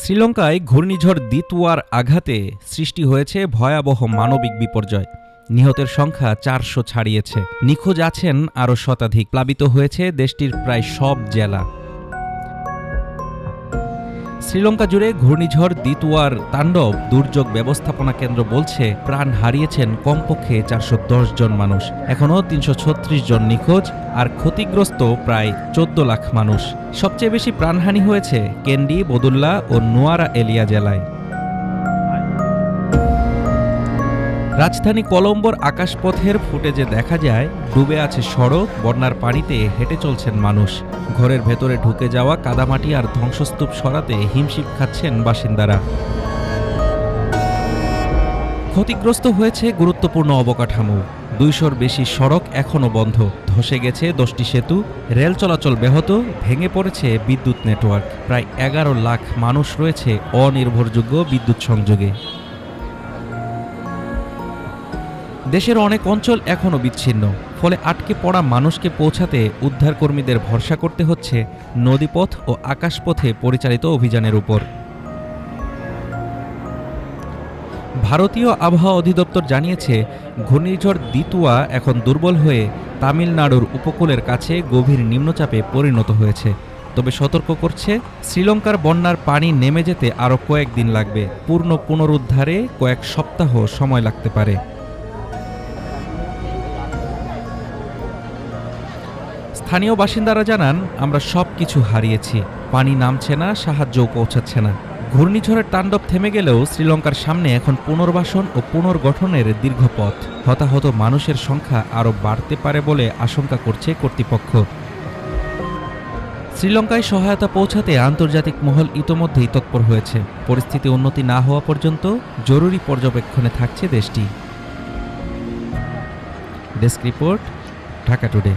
শ্রীলঙ্কায় ঘূর্ণিঝড় দিতওয়ার আঘাতে সৃষ্টি হয়েছে ভয়াবহ মানবিক বিপর্যয়। নিহতের সংখ্যা ৪০০ ছাড়িয়েছে। নিখোঁজ আছেন আরও শতাধিক। প্লাবিত হয়েছে দেশটির প্রায় সব জেলা। শ্রীলঙ্কা জুড়ে ঘূর্ণিঝড় দিতওয়ার তাণ্ডব দুর্যোগ ব্যবস্থাপনা কেন্দ্র বলছে প্রাণ হারিয়েছেন কমপক্ষে ৪১০ জন মানুষ। এখনও ৩৩৬ জন নিখোঁজ আর ক্ষতিগ্রস্ত প্রায় ১৪ লাখ মানুষ। সবচেয়ে বেশি প্রাণহানি হয়েছে কেন্ডি, বদুল্লা ও নোয়ারা এলিয়া জেলায়। রাজধানী কলম্বোর আকাশপথের ফুটেজে দেখা যায় ডুবে আছে সড়ক, বন্যার পানিতে হেঁটে চলছেন মানুষ। ঘরের ভেতরে ঢুকে যাওয়া কাদামাটি আর ধ্বংসস্তূপ সরাতে হিমশিম খাচ্ছেন বাসিন্দারা। ক্ষতিগ্রস্ত হয়েছে গুরুত্বপূর্ণ অবকাঠামো। ২০০-র বেশি সড়ক এখনও বন্ধ। ধসে গেছে ১০টি সেতু, রেল চলাচল ব্যাহত, ভেঙে পড়েছে বিদ্যুৎ নেটওয়ার্ক। প্রায় ১১ লাখ মানুষ রয়েছে অনির্ভরযোগ্য বিদ্যুৎ সংযোগে। দেশের অনেক অঞ্চল এখনও বিচ্ছিন্ন, ফলে আটকে পড়া মানুষকে পৌঁছাতে উদ্ধারকর্মীদের ভরসা করতে হচ্ছে নদীপথ ও আকাশপথে পরিচালিত অভিযানের উপর। ভারতীয় আবহাওয়া অধিদপ্তর জানিয়েছে ঘূর্ণিঝড় দিতওয়া এখন দুর্বল হয়ে তামিলনাড়ুর উপকূলের কাছে গভীর নিম্নচাপে পরিণত হয়েছে। তবে সতর্ক করছে শ্রীলঙ্কার বন্যার পানি নেমে যেতে আরও কয়েকদিন লাগবে। পূর্ণ পুনরুদ্ধারে কয়েক সপ্তাহ সময় লাগতে পারে। স্থানীয় বাসিন্দারা জানান, আমরা সব কিছু হারিয়েছি। পানি নামছে না, সাহায্যও পৌঁছাচ্ছে না। ঘূর্ণিঝড়ের তাণ্ডব থেমে গেলেও শ্রীলঙ্কার সামনে এখন পুনর্বাসন ও পুনর্গঠনের দীর্ঘ পথ। হতাহত মানুষের সংখ্যা আরও বাড়তে পারে বলে আশঙ্কা করছে কর্তৃপক্ষ। শ্রীলঙ্কায় সহায়তা পৌঁছাতে আন্তর্জাতিক মহল ইতোমধ্যেই তৎপর হয়েছে। পরিস্থিতি উন্নতি না হওয়া পর্যন্ত জরুরি পর্যবেক্ষণে থাকছে দেশটি। Desk report, Dhaka today.